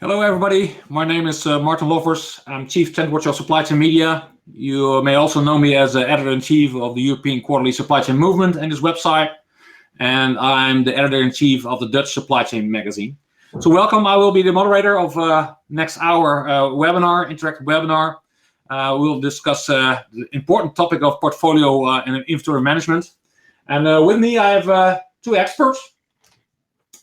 Hello, everybody. My name is Martin Loffers. I'm Chief Trend Watcher of Supply Chain Media. You may also know me as Editor-in-Chief of the European Quarterly Supply Chain Movement and this website. And I'm the Editor-in-Chief of the Dutch Supply Chain magazine. So welcome. I will be the moderator of next hour webinar, interactive webinar. We'll discuss the important topic of portfolio and inventory management. And with me, I have two experts.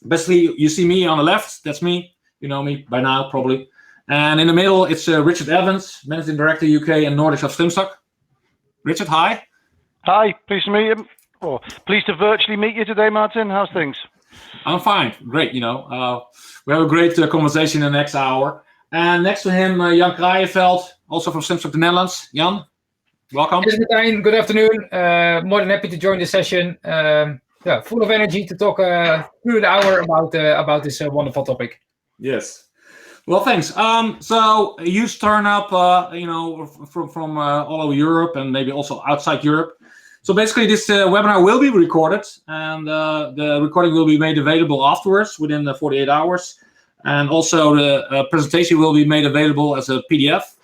Basically, you see me on the left. That's me. You know me by now, probably. And in the middle, it's Richard Evans, Managing Director, UK and Nordics of Slimstock. Richard, hi. Hi, pleased to meet you. Or pleased to virtually meet you today, Martin. How's things? I'm fine. Great. We have a great conversation in the next hour. And next to him, Jan Kraaijeveld, also from Slimstock, the Netherlands. Jan, welcome. Yes, Martijn, good afternoon. More than happy to join the session. Full of energy to talk through the hour about this wonderful topic. Yes. Well, thanks. So you turn up, from all over Europe and maybe also outside Europe. So basically, this webinar will be recorded, and the recording will be made available afterwards within 48 hours. And also, the presentation will be made available as a PDF.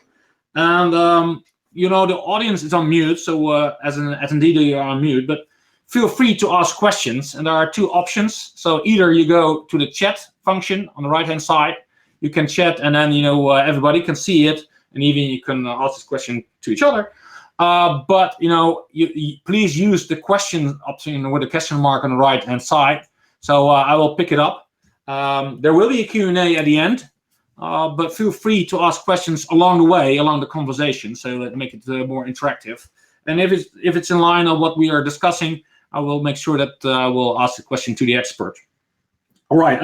And the audience is on mute, so as an attendee, you are on mute. But feel free to ask questions, and there are two options. So either you go to the chat function on the right-hand side, you can chat, and then everybody can see it, and even you can ask this question to each other. But you please use the question option with the question mark on the right-hand side. So I will pick it up. There will be a Q&A at the end, but feel free to ask questions along the way, along the conversation, so that make it more interactive. And if it's in line of what we are discussing, I will make sure that I will ask the question to the expert. All right.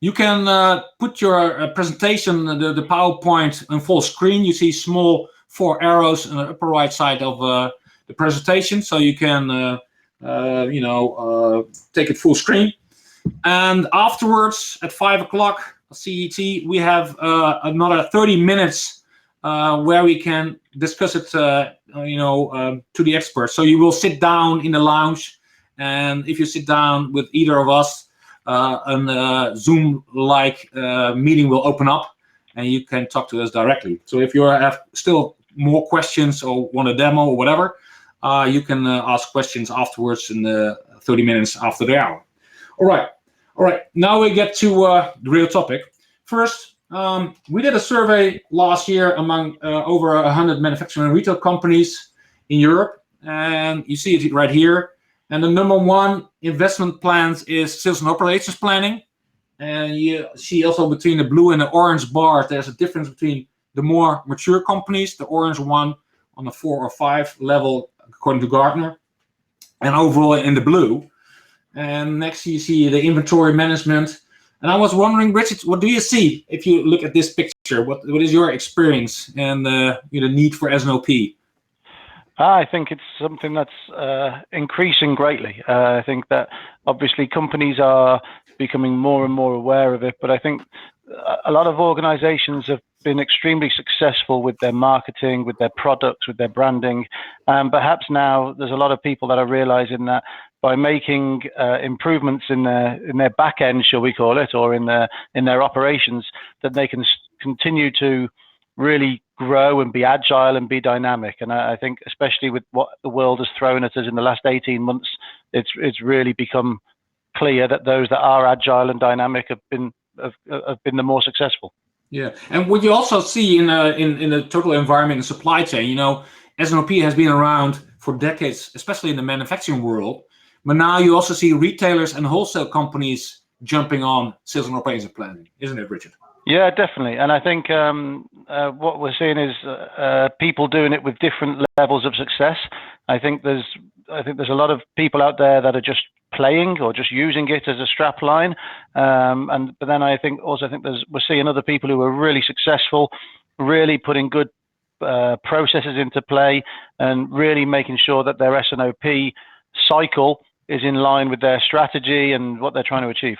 You can put your presentation, the PowerPoint, on full screen. You see small 4 arrows on the upper right side of the presentation, so you can take it full screen. And afterwards, at 5 o'clock CET, we have another 30 minutes where we can discuss it, to the experts. So you will sit down in the lounge, and if you sit down with either of us, a Zoom-like meeting will open up, and you can talk to us directly. So if you have still more questions or want a demo or whatever, you can ask questions afterwards in the 30 minutes after the hour. All right. Now we get to the real topic. First, we did a survey last year among over 100 manufacturing and retail companies in Europe, and you see it right here. And the number one investment plans is sales and operations planning. And you see also between the blue and the orange bars, there's a difference between the more mature companies, the orange one on the 4 or 5 level, according to Gartner, and overall in the blue. And next you see the inventory management. And I was wondering, Richard, what do you see if you look at this picture? What is your experience and the need for S&OP? I think it's something that's increasing greatly. I think that obviously companies are becoming more and more aware of it, but I think a lot of organizations have been extremely successful with their marketing, with their products, with their branding. Perhaps now there's a lot of people that are realizing that by making improvements in their back end, shall we call it, or in their operations, that they can continue to really grow and be agile and be dynamic. And I think especially with what the world has thrown at us in the last 18 months, it's really become clear that those that are agile and dynamic have been the more successful. Yeah, and what you also see in the total environment and supply chain, S&OP has been around for decades, especially in the manufacturing world. But now you also see retailers and wholesale companies jumping on sales and operations planning, isn't it, Richard? Yeah, definitely. And I think what we're seeing is people doing it with different levels of success. I think there's a lot of people out there that are just playing or just using it as a strap line. But then I think we're seeing other people who are really successful, really putting good processes into play and really making sure that their S&OP cycle is in line with their strategy and what they're trying to achieve.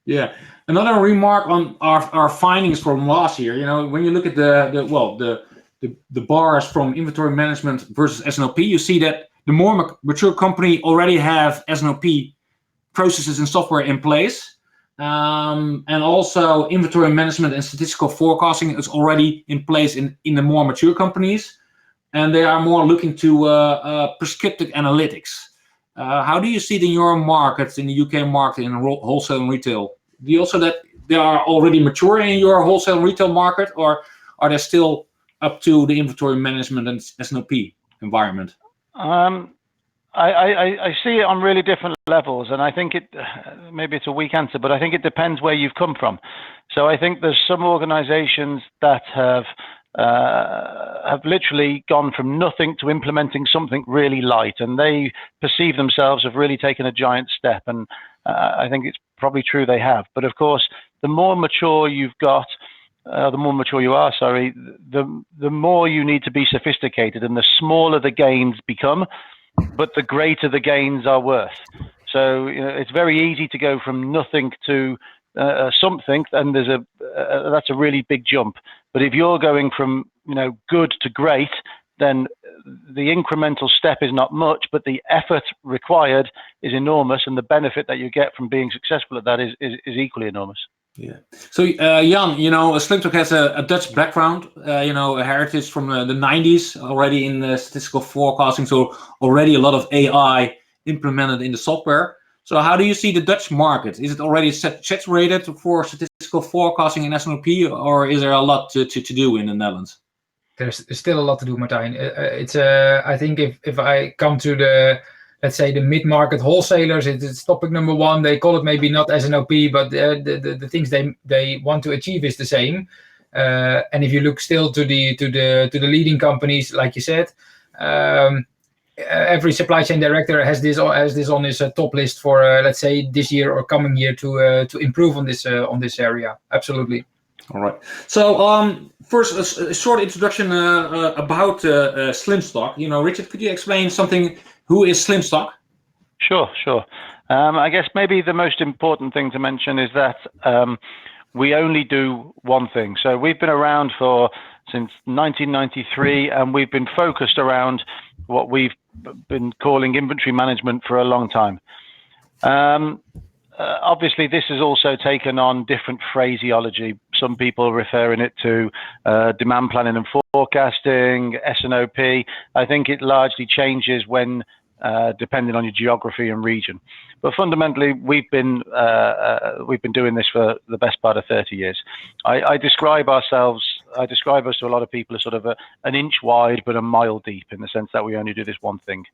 Yeah. Another remark on our findings from last year. When you look at the bars from inventory management versus S&OP, you see that the more mature company already have S&OP processes and software in place, and also inventory management and statistical forecasting is already in place in the more mature companies, and they are more looking to prescriptive analytics. How do you see it in your markets, in the UK market, in wholesale and retail? Do you also that they are already mature in your wholesale and retail market, or are they still up to the inventory management and S&OP environment? I see it on really different levels, and I think maybe it's a weak answer, but I think it depends where you've come from. So I think there's some organizations that have literally gone from nothing to implementing something really light, and they perceive themselves have really taken a giant step, and I think it's probably true they have. But of course, the more mature you've got, the more mature you are, sorry, the more you need to be sophisticated, and the smaller the gains become, but the greater the gains are worth. So it's very easy to go from nothing to something, and that's a really big jump. But if you're going from good to great, then the incremental step is not much, but the effort required is enormous, and the benefit that you get from being successful at that is equally enormous. Yeah. So Jan, Slimstock has a Dutch background, a heritage from the 90s already in statistical forecasting. So already a lot of AI implemented in the software. So how do you see the Dutch market? Is it already saturated for statistical forecasting in S&OP, or is there a lot to do in the Netherlands? There's still a lot to do, Martijn. It's I think if I come to let's say the mid-market wholesalers, it's topic number one. They call it maybe not S&OP, but the things they want to achieve is the same. And if you look still to the leading companies, like you said, every supply chain director has this on his top list for let's say this year or coming year to improve on this area. Absolutely. All right. So first, a short introduction about Slimstock. Richard, could you explain something? Who is Slimstock? Sure. I guess maybe the most important thing to mention is that we only do one thing. So we've been around since 1993, and we've been focused around what we've been calling inventory management for a long time. Obviously, this has also taken on different phraseology. Some people referring it to demand planning and forecasting, S&OP. I think it largely changes when depending on your geography and region. But fundamentally, we've been doing this for the best part of 30 years. I describe us to a lot of people as sort of an inch wide but a mile deep, in the sense that we only do this one thing.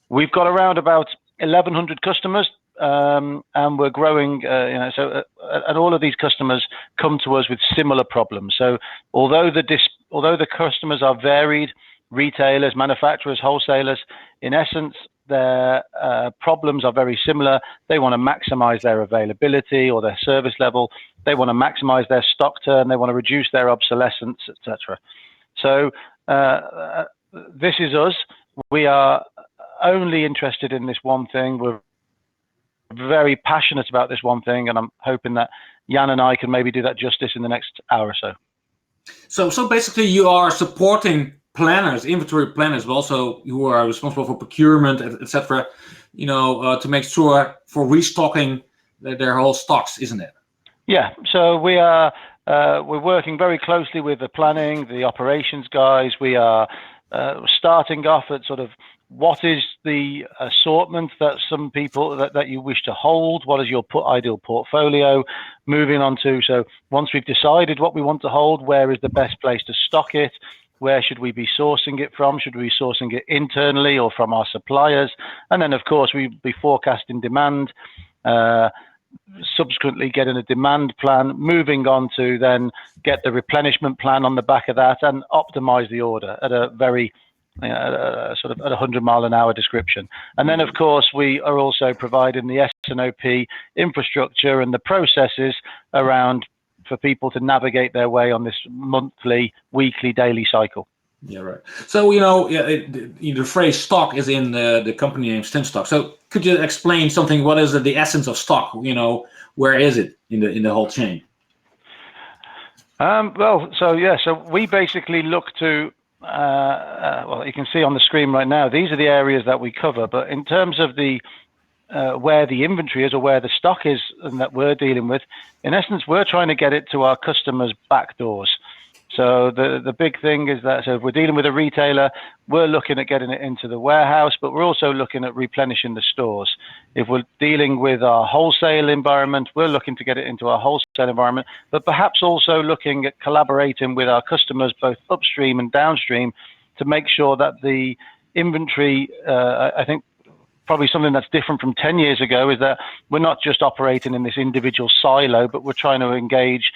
We've got around about 1,100 customers. And we're growing, and all of these customers come to us with similar problems. So although the customers are varied, retailers, manufacturers, wholesalers, in essence, their problems are very similar. They want to maximize their availability or their service level. They want to maximize their stock turn. They want to reduce their obsolescence, etc. So this is us. We are only interested in this one thing. We're very passionate about this one thing, and I'm hoping that Jan and I can maybe do that justice in the next hour or so. So basically, you are supporting planners, inventory planners, but also who are responsible for procurement, etc. To make sure for restocking their whole stocks, isn't it? Yeah. So we're working very closely with the planning, the operations guys. We are starting off at sort of what is the assortment that some people that you wish to hold? What is your ideal portfolio? Moving on to, so once we've decided what we want to hold, where is the best place to stock it? Where should we be sourcing it from? Should we be sourcing it internally or from our suppliers? And then, of course, we'd be forecasting demand, subsequently getting a demand plan, moving on to then get the replenishment plan on the back of that and optimize the order at a very sort of at 100 mile an hour description. And then, of course, we are also providing the S&OP infrastructure and the processes around for people to navigate their way on this monthly, weekly, daily cycle. Yeah, right. So, the phrase stock is in the company name Slimstock. So could you explain something? What is the essence of stock? Where is it in the whole chain? So we basically look to, you can see on the screen right now, these are the areas that we cover. But in terms of the where the inventory is or where the stock is and that we're dealing with, in essence, we're trying to get it to our customers' back doors. So the big thing is that, so if we're dealing with a retailer, we're looking at getting it into the warehouse, but we're also looking at replenishing the stores. If we're dealing with our wholesale environment, we're looking to get it into our wholesale environment, but perhaps also looking at collaborating with our customers, both upstream and downstream, to make sure that the inventory, I think probably something that's different from 10 years ago is that we're not just operating in this individual silo, but we're trying to engage,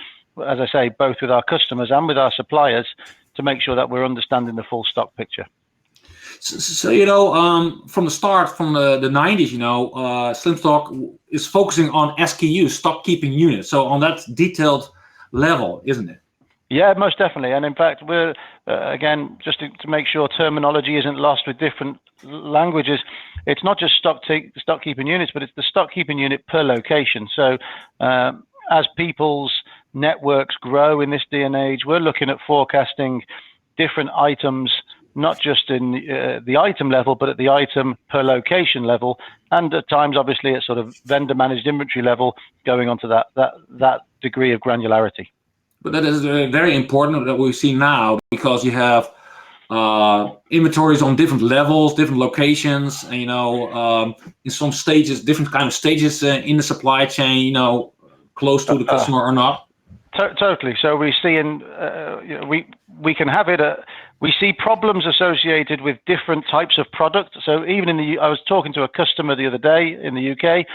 as I say, both with our customers and with our suppliers to make sure that we're understanding the full stock picture. So from the start, from the 90s, Slimstock is focusing on SKUs, stock keeping units. So on that detailed level, isn't it? Yeah, most definitely. And in fact, we're, again, just to make sure terminology isn't lost with different languages, it's not just stock keeping units, but it's the stock keeping unit per location. So as people's networks grow in this day and age, we're looking at forecasting different items, not just in the item level, but at the item per location level, and at times, obviously, at sort of vendor managed inventory level, going on to that degree of granularity. But that is very important that we see now, because you have inventories on different levels, different locations, and, in some stages, different kind of stages in the supply chain, close to the customer or not. Totally. So we see we can have it. We see problems associated with different types of products. So even I was talking to a customer the other day in the UK,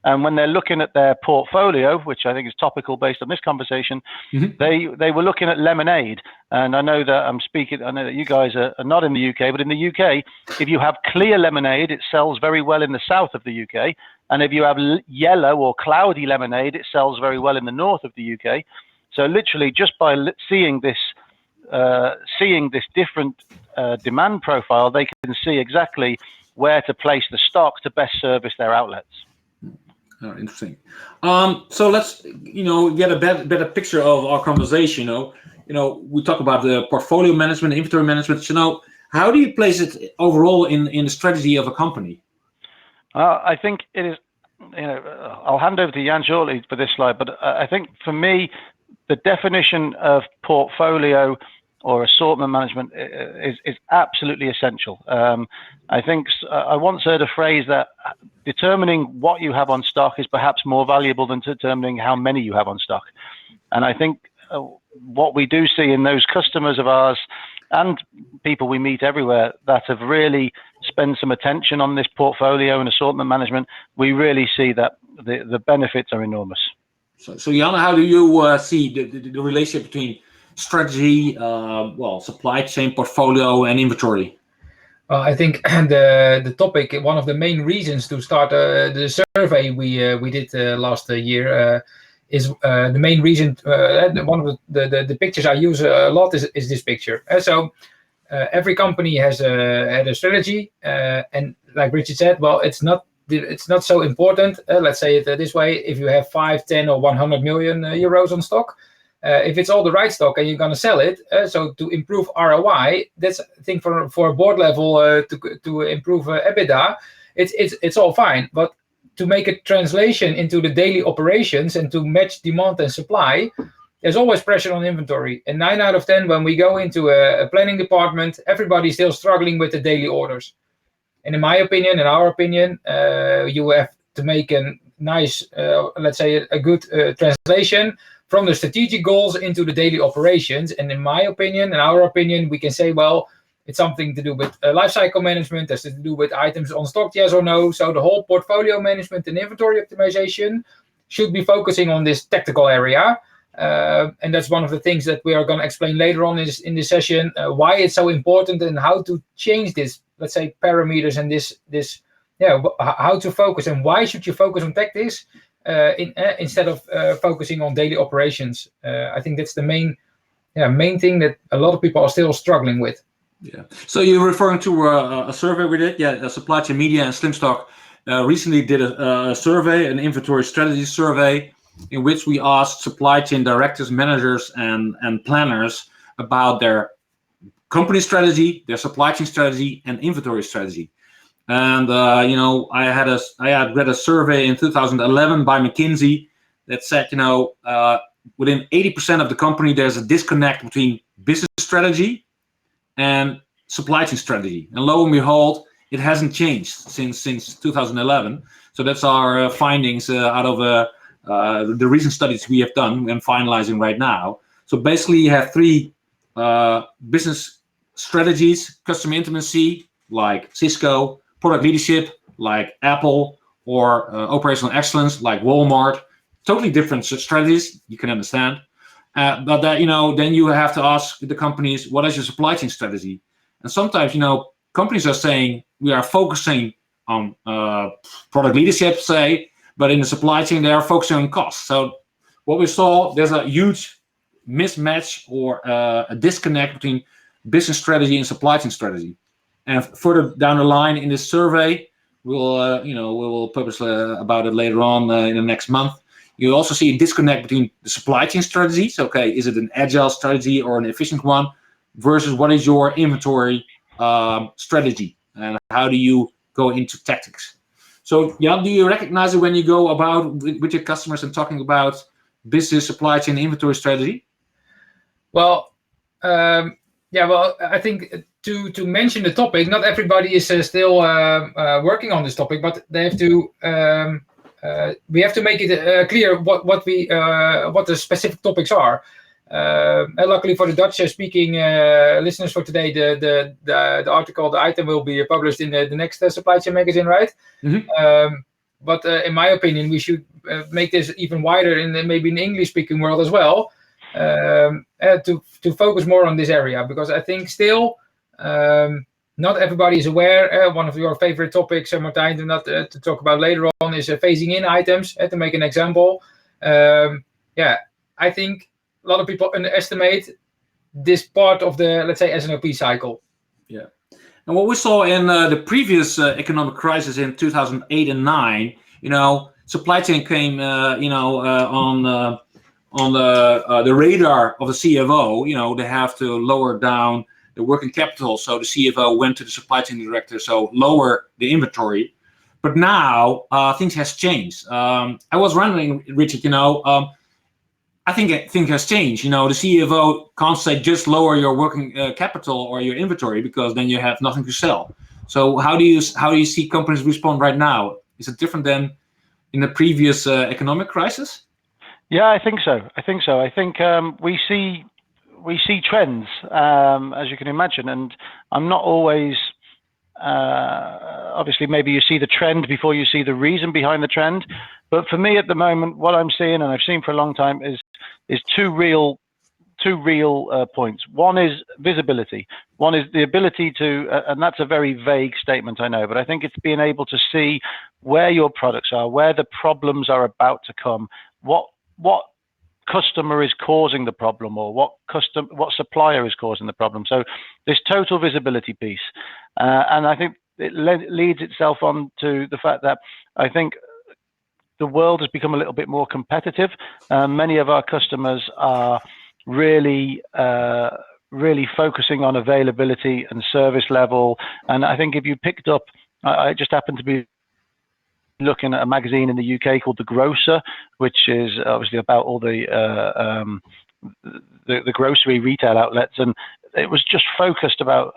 and when they're looking at their portfolio, which I think is topical based on this conversation, they were looking at lemonade. And I know that you guys are not in the UK, but in the UK, if you have clear lemonade, it sells very well in the south of the UK. And if you have yellow or cloudy lemonade, it sells very well in the north of the UK. So literally, just by seeing this different demand profile, they can see exactly where to place the stock to best service their outlets. Oh, interesting. So let's get a better picture of our conversation. We talk about the portfolio management, inventory management. How do you place it overall in the strategy of a company? I think it is. I'll hand over to Jan shortly for this slide, but I think for me, the definition of portfolio or assortment management is absolutely essential. I think I once heard a phrase that determining what you have on stock is perhaps more valuable than determining how many you have on stock. And I think what we do see in those customers of ours and people we meet everywhere that have really spent some attention on this portfolio and assortment management, we really see that the benefits are enormous. So Jan, how do you see the relationship between strategy, supply chain, portfolio, and inventory? I think the topic, one of the main reasons to start the survey we did last year is the main reason. One of the pictures I use a lot is this picture. So every company has had a strategy, and like Richard said, well, it's not so important. Let's say it this way: if you have 5, 10, or 100 million euros on stock, if it's all the right stock and you're going to sell it, so to improve ROI, that's I think for a board level to improve EBITDA, it's all fine. But to make a translation into the daily operations and to match demand and supply, there's always pressure on inventory. And 9 out of 10, when we go into a planning department, everybody's still struggling with the daily orders. And in my opinion, in our opinion, you have to make a nice, let's say, a good translation from the strategic goals into the daily operations. And in my opinion, in our opinion, we can say, well, it's something to do with life cycle management, has to do with items on stock, yes or no. So the whole portfolio management and inventory optimization should be focusing on this tactical area. And that's one of the things that we are going to explain later on in this session, why it's so important and how to change this, let's say, parameters and how to focus and why should you focus on tactics instead of focusing on daily operations. I think that's the main thing that a lot of people are still struggling with. Yeah. So you're referring to a survey we did? Yeah, Supply Chain Media and Slimstock recently did a survey, an inventory strategy survey, in which we asked supply chain directors, managers, and planners about their company strategy, their supply chain strategy, and inventory strategy. And I had read a survey in 2011 by McKinsey that said, within 80% of the company, there's a disconnect between business strategy and supply chain strategy. And lo and behold, it hasn't changed since 2011. So that's our findings out of the recent studies we have done and finalizing right now. So basically, you have three business strategies: customer intimacy, like Cisco; product leadership, like Apple; or operational excellence, like Walmart. Totally different strategies, you can understand. But that, then you have to ask the companies, what is your supply chain strategy? And sometimes, companies are saying we are focusing on product leadership, say, but in the supply chain, they are focusing on cost. So what we saw, there's a huge mismatch or a disconnect between business strategy and supply chain strategy. And further down the line in this survey, we will publish about it later on in the next month. You also see a disconnect between the supply chain strategies. Okay, is it an agile strategy or an efficient one, versus what is your inventory strategy, and how do you go into tactics? So, Jan, do you recognize it when you go about with your customers and talking about business, supply chain, inventory strategy? Well, I think to mention the topic, not everybody is still working on this topic, but they have to. We have to make it clear what the specific topics are. And luckily for the Dutch-speaking listeners for today, the article, the item will be published in the next supply chain magazine, right? Mm-hmm. But in my opinion, we should make this even wider in maybe in the English-speaking world as well, to focus more on this area, because I think still not everybody is aware. One of your favorite topics, Martijn, to talk about later on, is phasing in items. To make an example, I think a lot of people underestimate this part of the, let's say, S&OP cycle. Yeah. And what we saw in the previous economic crisis in 2008 and 9, supply chain came, on the radar of the CFO. They have to lower down the working capital. So the CFO went to the supply chain director, so lower the inventory. But now things has changed. I was wondering, Richard, I think things has changed. The CFO can't say just lower your working capital or your inventory, because then you have nothing to sell. So how do you see companies respond right now? Is it different than in the previous economic crisis? Yeah, I think so. I think we see trends, as you can imagine, and I'm not always. Obviously, maybe you see the trend before you see the reason behind the trend. But for me, at the moment, what I'm seeing, and I've seen for a long time, is two real points. One is visibility. One is the ability to, and that's a very vague statement, I know, but I think it's being able to see where your products are, where the problems are about to come, what customer is causing the problem, or what supplier is causing the problem. So this total visibility piece, and I think it leads itself on to the fact that I think the world has become a little bit more competitive. Many of our customers are really focusing on availability and service level. And I think if you picked up, I just happened to be looking at a magazine in the UK called The Grocer, which is obviously about all the grocery retail outlets, and it was just focused about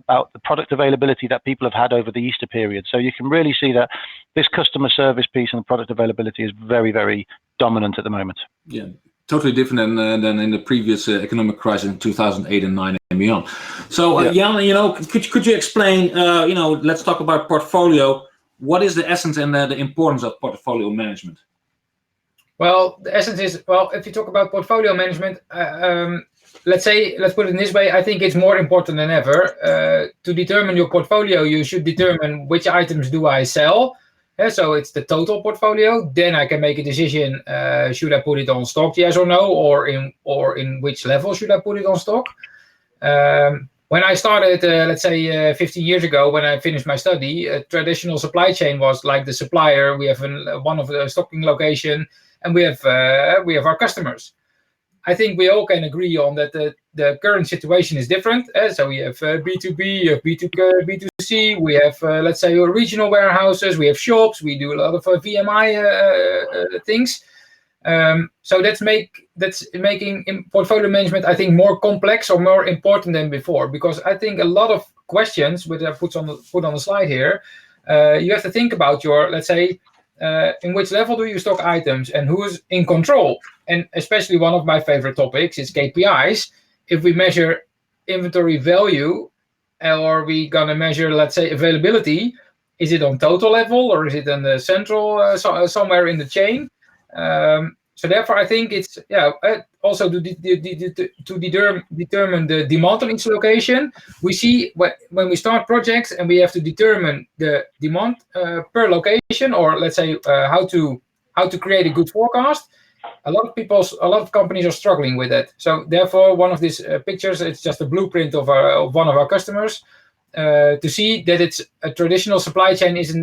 the product availability that people have had over the Easter period. So you can really see that this customer service piece and the product availability is very, very dominant at the moment. Yeah, totally different than in the previous economic crisis in 2008 and 9 and beyond. So Jan, could you explain? Let's talk about portfolio. What is the essence and the importance of portfolio management? Well, the essence is, if you talk about portfolio management, let's put it in this way, I think it's more important than ever. To determine your portfolio, you should determine which items do I sell. So it's the total portfolio. Then I can make a decision, should I put it on stock, yes or no, or in which level should I put it on stock. When I started, 15 years ago, when I finished my study, a traditional supply chain was like the supplier. We have one of the stocking location, and we have our customers. I think we all can agree on that the current situation is different. So we have B2B, you have B2C, we have, let's say, regional warehouses, we have shops, we do a lot of VMI things. So that's making portfolio management, I think, more complex or more important than before, because I think a lot of questions, which I put on the slide here, you have to think about your, let's say, in which level do you stock items and who is in control? And especially one of my favorite topics is KPIs. If we measure inventory value, or we gonna measure, let's say, availability, is it on total level or is it in the central somewhere in the chain? So therefore, I think it's also to determine the demand on each location. We see when we start projects and we have to determine the demand per location, or let's say how to create a good forecast. A lot of companies are struggling with that. So therefore, one of these pictures, it's just a blueprint of one of our customers to see that it's a traditional supply chain is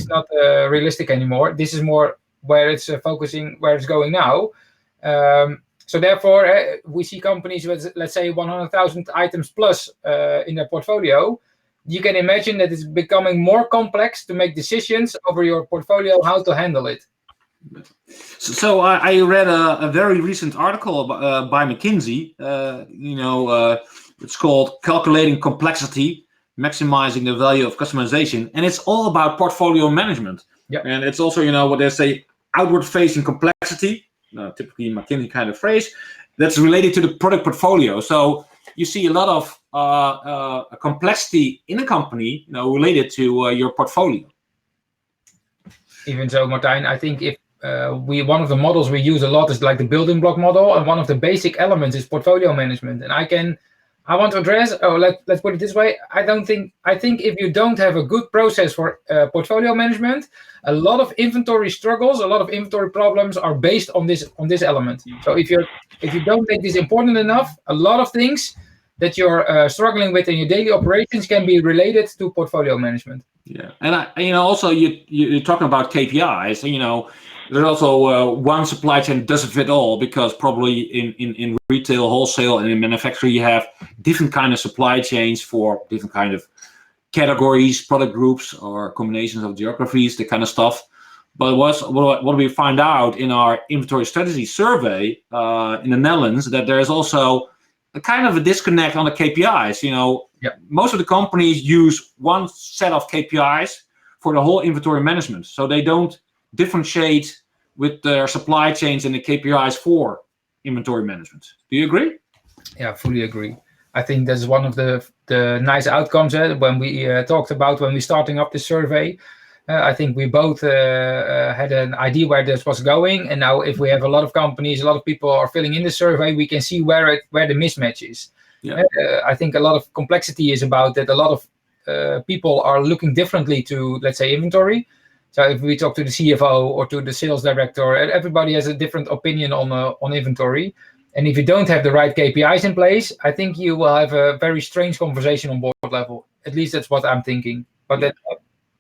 not realistic anymore. This is more where it's focusing, where it's going now. So therefore, we see companies with, let's say, 100,000 items plus in their portfolio. You can imagine that it's becoming more complex to make decisions over your portfolio, how to handle it. So I read a very recent article by McKinsey. It's called "Calculating Complexity, Maximizing the Value of Customization," and it's all about portfolio management. Yep. And it's also, what they say, outward-facing complexity, typically McKinsey kind of phrase, that's related to the product portfolio. So you see a lot of complexity in a company, related to your portfolio. Even so, Martijn, I think if one of the models we use a lot is like the building block model, and one of the basic elements is portfolio management. And I want to address, let's put it this way. I think if you don't have a good process for portfolio management, a lot of inventory struggles, a lot of inventory problems are based on this element. So if you don't make this important enough, a lot of things that you're struggling with in your daily operations can be related to portfolio management. Yeah, and also you're talking about KPIs. There's also one supply chain doesn't fit all, because probably in retail, wholesale, and in manufacturing you have different kind of supply chains for different kind of categories, product groups, or combinations of geographies, that kind of stuff. But what we find out in our inventory strategy survey in the Netherlands, that there is also a kind of a disconnect on the KPIs. Most of the companies use one set of KPIs for the whole inventory management, so they don't differentiate with their supply chains and the KPIs for inventory management. Do you agree? Yeah, fully agree. I think that's one of the nice outcomes when we talked about when we starting up the survey. I think we both had an idea where this was going, and now if we have a lot of companies, a lot of people are filling in the survey, we can see where the mismatch is. Yeah. I think a lot of complexity is about that. A lot of people are looking differently to, let's say, inventory. So if we talk to the CFO or to the sales director, everybody has a different opinion on inventory. And if you don't have the right KPIs in place, I think you will have a very strange conversation on board level. At least that's what I'm thinking. But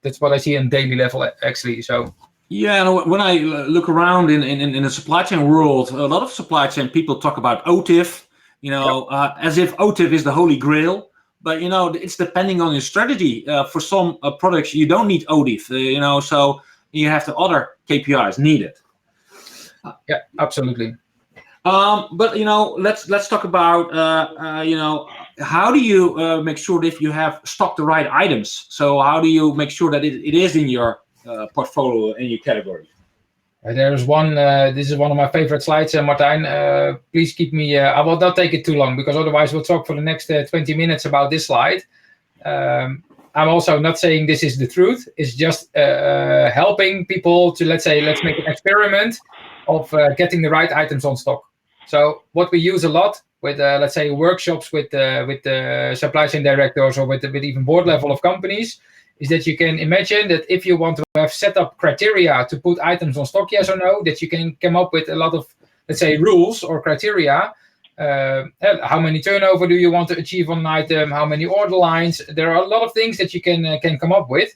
that's what I see on daily level, actually. So. Yeah, and when I look around in the supply chain world, a lot of supply chain people talk about OTIF, as if OTIF is the holy grail. But it's depending on your strategy. For some products, you don't need OTIF. So you have the other KPIs needed. Yeah, absolutely. But let's talk about how do you make sure that you have stocked the right items? So how do you make sure that it is in your portfolio, in your category? There's one. This is one of my favorite slides, Martijn. Please keep me. I will not take it too long, because otherwise we'll talk for the next 20 minutes about this slide. I'm also not saying this is the truth. It's just helping people to, let's make an experiment of getting the right items on stock. So what we use a lot with, workshops with the supply chain directors, or with even board level of companies, is that you can imagine that if you want to have set up criteria to put items on stock, yes or no, that you can come up with a lot of, rules or criteria. How many turnover do you want to achieve on an item? How many order lines? There are a lot of things that you can come up with.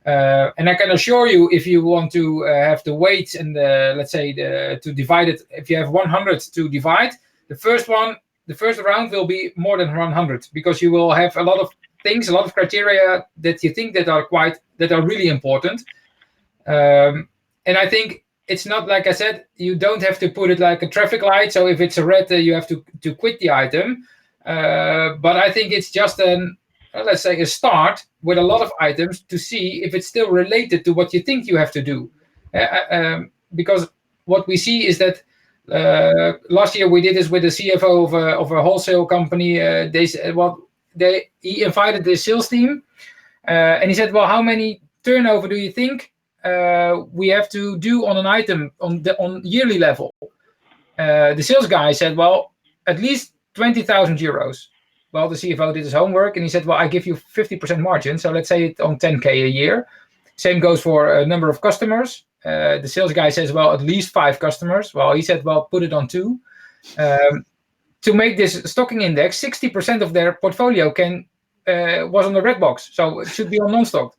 And I can assure you, if you want to have the weights and let's say to divide it, if you have 100 to divide, the first round will be more than 100 because you will have a lot of things, a lot of criteria that you think that are really important. And I think it's not like I said, you don't have to put it like a traffic light. So if it's a red, you have to quit the item. But I think it's just let's say a start with a lot of items to see if it's still related to what you think you have to do. Because what we see is that last year we did this with the CFO of a wholesale company. They said, he invited the sales team, and he said, well, how many turnover do you think we have to do on an item on yearly level? The sales guy said, well, at least 20,000 euros. Well, the CFO did his homework and he said, well, I give you 50% margin. So let's say it's on 10K a year. Same goes for a number of customers. The sales guy says, well, at least 5 customers. Well, he said, well, put it on 2. To make this stocking index, 60% of their portfolio was on the red box. So it should be on non-stocked.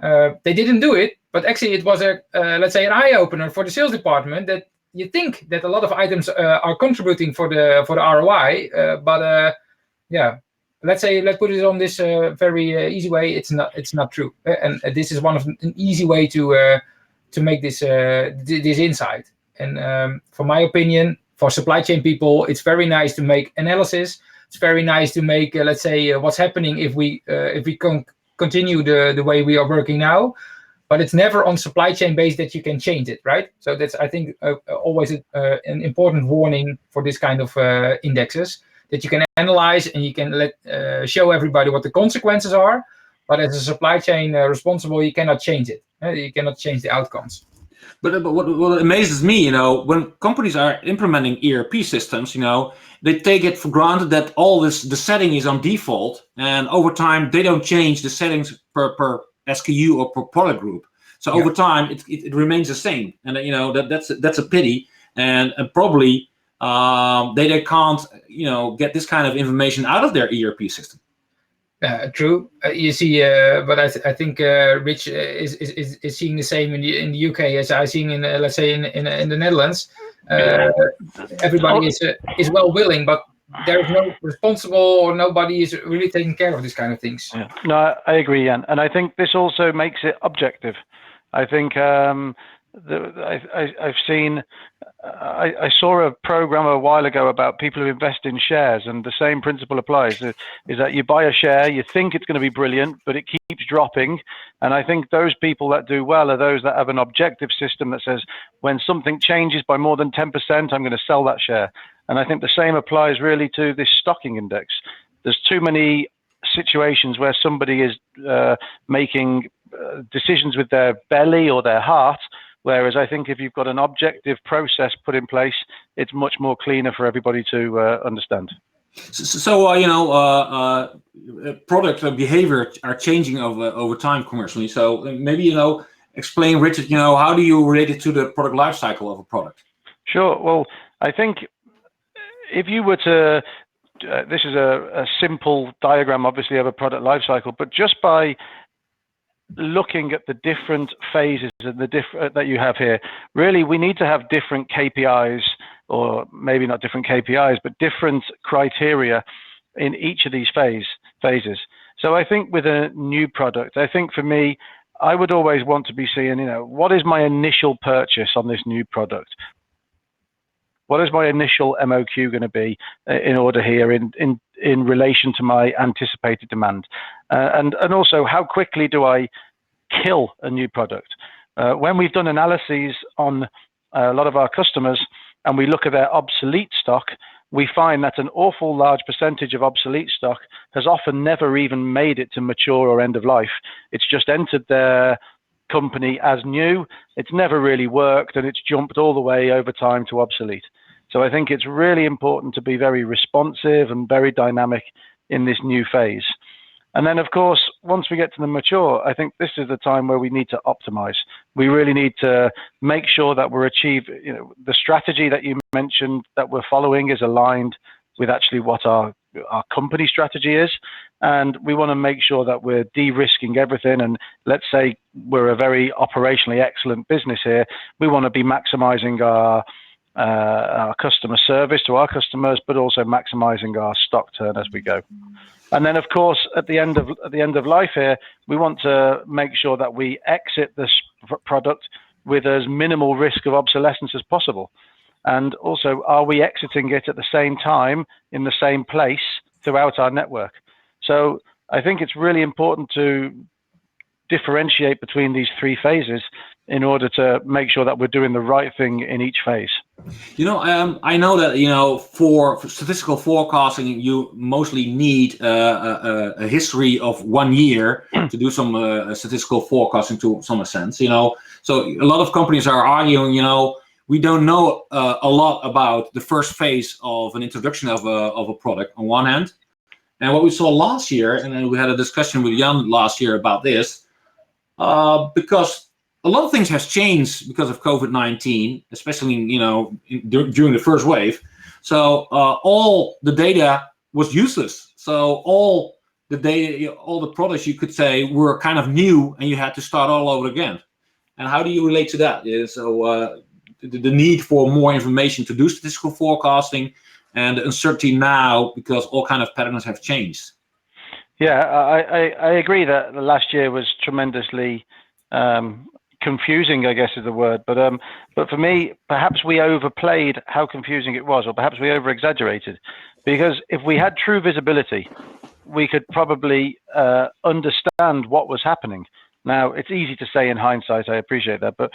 They didn't do it, but actually it was let's say an eye-opener for the sales department that you think that a lot of items are contributing for the ROI, but let's put it on this very easy way. It's not true, and this is one of an easy way to make this insight. And for my opinion, for supply chain people, it's very nice to make analysis. It's very nice to make let's say what's happening if we continue the way we are working now. But it's never on supply chain base that you can change it, right? So that's, I think, always an important warning for this kind of indexes, that you can analyze and you can show everybody what the consequences are. But as a supply chain responsible, you cannot change it. You cannot change the outcomes. But what amazes me, when companies are implementing ERP systems, they take it for granted that the setting is on default, and over time they don't change the settings per SKU or per product group. So over time it remains the same, and that's a pity, and probably they can't get this kind of information out of their ERP system. True. You see, but I think Rich is seeing the same in the UK as I seeing in let's say in the Netherlands. Everybody is well willing, but there is no responsible, or nobody is really taking care of this kind of things. Yeah. No, I agree, Jan, and I think this also makes it objective. I think I've seen. I saw a program a while ago about people who invest in shares, and the same principle applies. Is that you buy a share, you think it's going to be brilliant, but it keeps dropping. And I think those people that do well are those that have an objective system that says, when something changes by more than 10%, I'm going to sell that share. And I think the same applies really to this stocking index. There's too many situations where somebody is making decisions with their belly or their heart, whereas I think if you've got an objective process put in place, it's much more cleaner for everybody to understand. So product behavior are changing over time commercially. So maybe explain, Richard, how do you relate it to the product life cycle of a product? Sure. Well, I think if you were to, this is a simple diagram, obviously, of a product life cycle, but just by looking at the different phases and that you have here, really we need to have different KPIs, or maybe not different KPIs, but different criteria in each of these phases. So I think with a new product, I think for me, I would always want to be seeing, what is my initial purchase on this new product? What is my initial MOQ going to be in order here in relation to my anticipated demand? And also, how quickly do I kill a new product? When we've done analyses on a lot of our customers and we look at their obsolete stock, we find that an awful large percentage of obsolete stock has often never even made it to mature or end of life. It's just entered their company as new. It's never really worked, and it's jumped all the way over time to obsolete. So I think it's really important to be very responsive and very dynamic in this new phase. And then, of course, once we get to the mature, I think this is the time where we need to optimize. We really need to make sure that we're achieving, the strategy that you mentioned that we're following is aligned with actually what our company strategy is. and we want to make sure that we're de-risking everything. And let's say we're a very operationally excellent business here. We want to be maximizing our customer service to our customers, but also maximizing our stock turn as we go. And then, of course, at the end of life here, we want to make sure that we exit this product with as minimal risk of obsolescence as possible. And also, are we exiting it at the same time in the same place throughout our network? So I think it's really important to differentiate between these three phases in order to make sure that we're doing the right thing in each phase. I know that, for statistical forecasting, you mostly need a history of 1 year to do some statistical forecasting to some sense, So a lot of companies are arguing, we don't know a lot about the first phase of an introduction of a product on one hand. And what we saw last year, and then we had a discussion with Jan last year about this, because a lot of things has changed because of COVID-19, especially during the first wave. So all the data was useless. So all the data, all the products, you could say, were kind of new, and you had to start all over again. And how do you relate to that? So the need for more information to do statistical forecasting, and the uncertainty now because all kind of patterns have changed. Yeah, I agree that the last year was tremendously confusing, I guess is the word. But for me, perhaps we overplayed how confusing it was, or perhaps we over-exaggerated. Because if we had true visibility, we could probably understand what was happening. Now, it's easy to say in hindsight, I appreciate that, but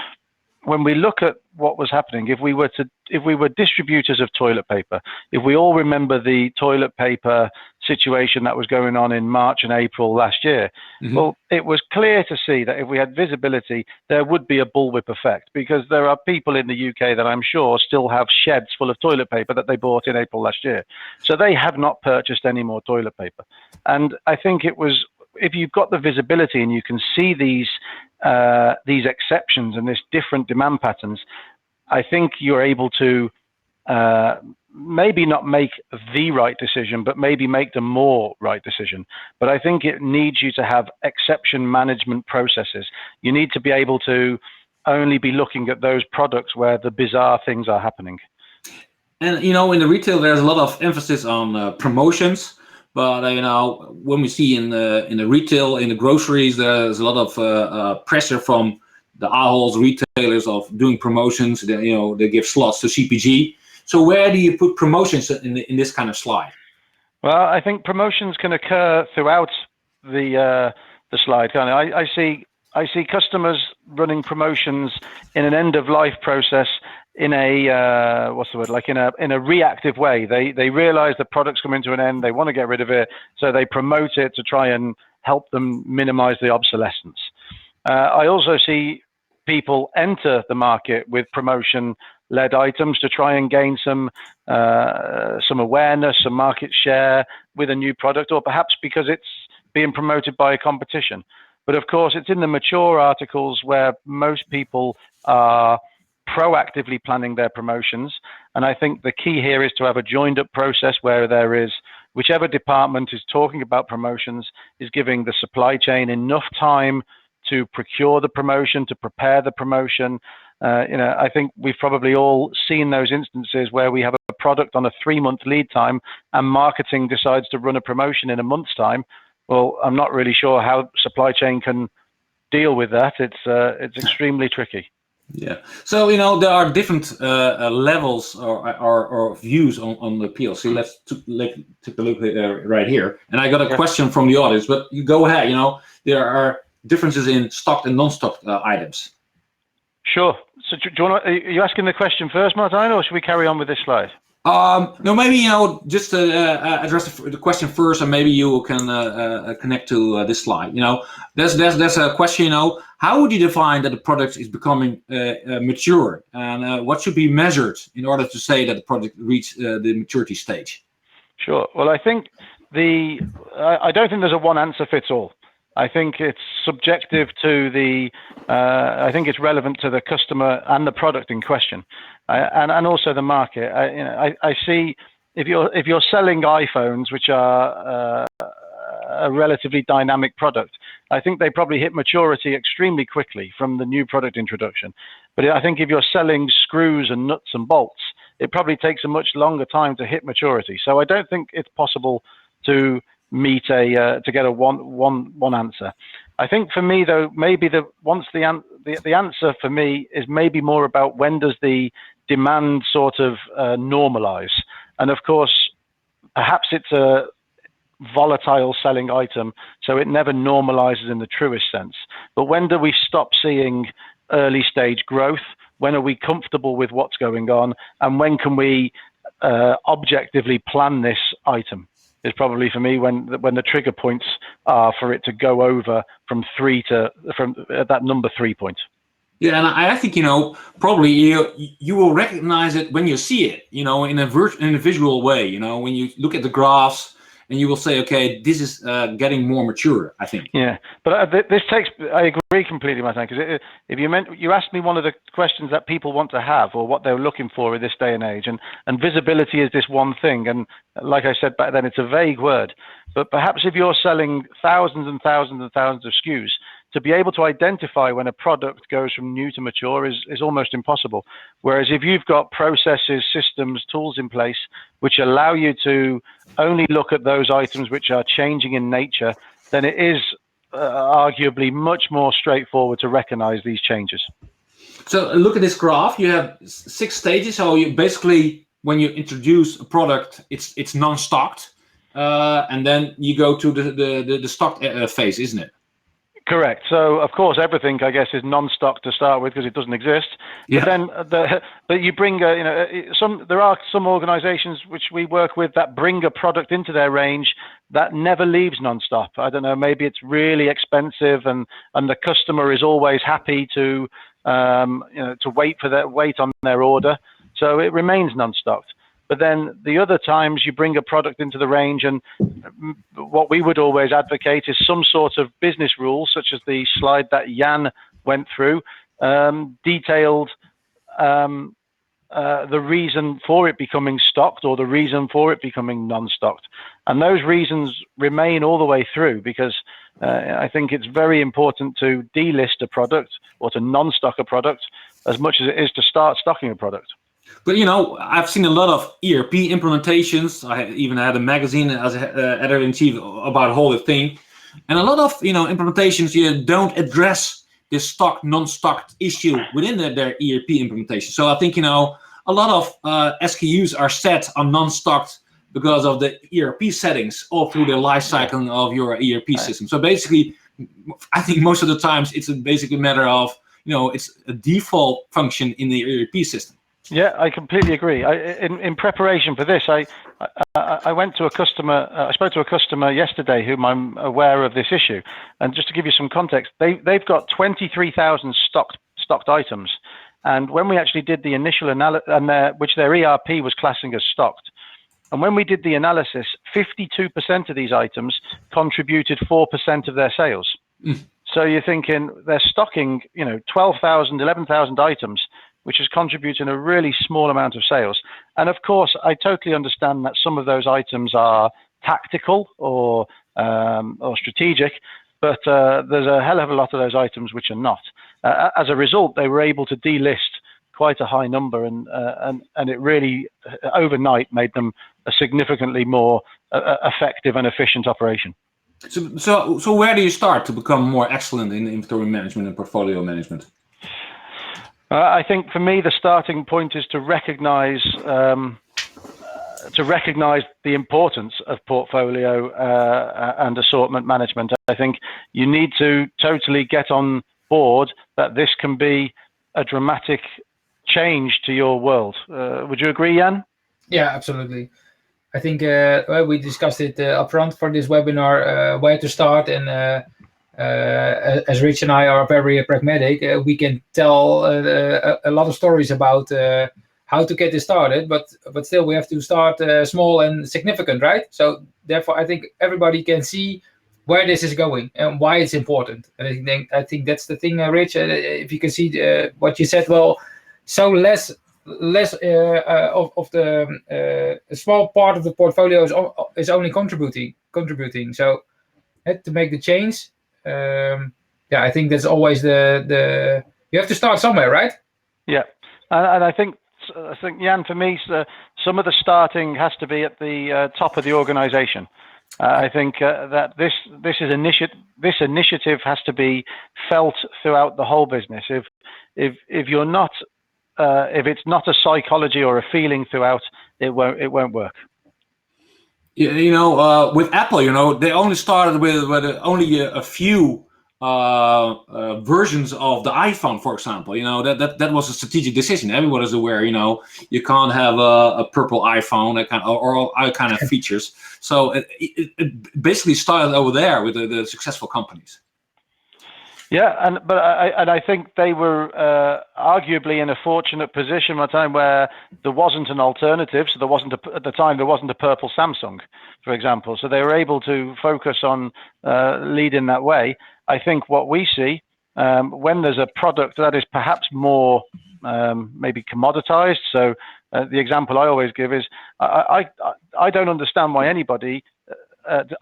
when we look at what was happening, if we were distributors of toilet paper, if we all remember the toilet paper situation that was going on in March and April last year, well, it was clear to see that if we had visibility, there would be a bullwhip effect, because there are people in the UK that I'm sure still have sheds full of toilet paper that they bought in April last year. So they have not purchased any more toilet paper. And I think it was, if you've got the visibility and you can see these exceptions and these different demand patterns, I think you're able to maybe not make the right decision, but maybe make the more right decision. But I think it needs you to have exception management processes. You need to be able to only be looking at those products where the bizarre things are happening. And in the retail, there's a lot of emphasis on promotions. But when we see in the retail, in the groceries, there's a lot of pressure from the Ahold retailers of doing promotions. They give slots to CPG. So where do you put promotions in this kind of slide? Well, I think promotions can occur throughout the slide. I see customers running promotions in an end of life process in a in a reactive way. They realize the product's coming to an end, they want to get rid of it, so they promote it to try and help them minimize the obsolescence. I also see people enter the market with promotion-led items to try and gain some awareness, some market share with a new product, or perhaps because it's being promoted by a competition. But of course, it's in the mature articles where most people are proactively planning their promotions. And I think the key here is to have a joined up process where there is, whichever department is talking about promotions is giving the supply chain enough time to procure the promotion, to prepare the promotion. I think we've probably all seen those instances where we have a product on a 3-month lead time and marketing decides to run a promotion in a month's time. Well, I'm not really sure how supply chain can deal with that. It's extremely tricky. Yeah. So there are different levels or views on the PLC. Let's take a look right here. And I got a question from the audience, but you go ahead. There are differences in stocked and non-stocked items. Sure. So are you asking the question first, Martijn, or should we carry on with this slide? No, maybe just address the question first, and maybe you can connect to this slide. There's a question. How would you define that the product is becoming mature, and what should be measured in order to say that the product reached the maturity stage? Sure. Well, I think I don't think there's a one answer fits all. I think it's subjective to I think it's relevant to the customer and the product in question, and also the market. I see if you're selling iPhones, which are a relatively dynamic product. I think they probably hit maturity extremely quickly from the new product introduction. But I think if you're selling screws and nuts and bolts, it probably takes a much longer time to hit maturity. So I don't think it's possible to meet to get a one answer. I think for me though, maybe the answer for me is maybe more about when does the demand sort of normalize. And of course, perhaps it's a volatile selling item, so it never normalizes in the truest sense. But when do we stop seeing early stage growth? When are we comfortable with what's going on? And when can we objectively plan this item? Is probably for me when the trigger points are for it to go over from that number 3 point. Yeah, and I think probably you will recognize it when you see it, in a visual way. When you look at the graphs, and you will say, okay, this is getting more mature, I think. Yeah, but I agree completely, Martin, because if you asked me one of the questions that people want to have or what they're looking for in this day and age, and visibility is this one thing, and like I said back then, it's a vague word, but perhaps if you're selling thousands and thousands and thousands of SKUs, to be able to identify when a product goes from new to mature is almost impossible. Whereas if you've got processes, systems, tools in place which allow you to only look at those items which are changing in nature, then it is arguably much more straightforward to recognize these changes. So look at this graph. You have 6 stages. So you basically, when you introduce a product, it's non-stocked, and then you go to the stocked phase, isn't it? Correct. So of course everything I guess is non-stock to start with because it doesn't exist. Yeah. But then but you bring there are some organizations which we work with that bring a product into their range that never leaves non-stop. I don't know, maybe it's really expensive and the customer is always happy to wait on their order. So it remains non-stocked. But then the other times you bring a product into the range, and what we would always advocate is some sort of business rules, such as the slide that Jan went through, detailed the reason for it becoming stocked or the reason for it becoming non-stocked. And those reasons remain all the way through, because I think it's very important to delist a product or to non-stock a product as much as it is to start stocking a product. But I've seen a lot of ERP implementations. I even had a magazine as editor-in-chief about the whole thing, and a lot of implementations don't address this stock non-stocked issue within their ERP implementation. So I think a lot of SKUs are set on non-stocked because of the ERP settings all through the life cycle of your ERP system. So basically, I think most of the times it's basically a matter of it's a default function in the ERP system. Yeah, I completely agree. In preparation for this, I went to a customer. I spoke to a customer yesterday whom I'm aware of this issue, and just to give you some context, they've got 23,000 stocked items, and when we actually did the initial analysis, which their ERP was classing as stocked, and when we did the analysis, 52% of these items contributed 4% of their sales. So you're thinking they're stocking, 12,000, 11,000 items, which is contributing a really small amount of sales. And of course, I totally understand that some of those items are tactical or strategic, but there's a hell of a lot of those items which are not. As a result, they were able to delist quite a high number, and it really overnight made them a significantly more effective and efficient operation. So where do you start to become more excellent in inventory management and portfolio management? I think for me, the starting point is to recognize the importance of portfolio and assortment management. I think you need to totally get on board that this can be a dramatic change to your world. Would you agree, Jan? Yeah, absolutely. I think we discussed it upfront for this webinar, where to start, and as Rich and I are very pragmatic, we can tell a lot of stories about how to get this started, but still we have to start small and significant, right? So therefore, I think everybody can see where this is going and why it's important. And I think that's the thing, Rich. If you can see what you said, well, so less of the a small part of the portfolio is only contributing. So to make the change. I think that's always the you have to start somewhere, right? Yeah, and I think Jan, for me, some of the starting has to be at the top of the organisation. I think that this initiative has to be felt throughout the whole business. If you're not if it's not a psychology or a feeling throughout, it won't work. With Apple, they only started with only a few versions of the iPhone, for example. That was a strategic decision. Everyone is aware. You can't have a purple iPhone, or all kind of features. So it basically started over there with the successful companies. Yeah, but I think they were arguably in a fortunate position at a time where there wasn't an alternative. So at the time there wasn't a purple Samsung, for example. So they were able to focus on leading that way. I think what we see when there's a product that is perhaps more maybe commoditized. So the example I always give is I don't understand why anybody.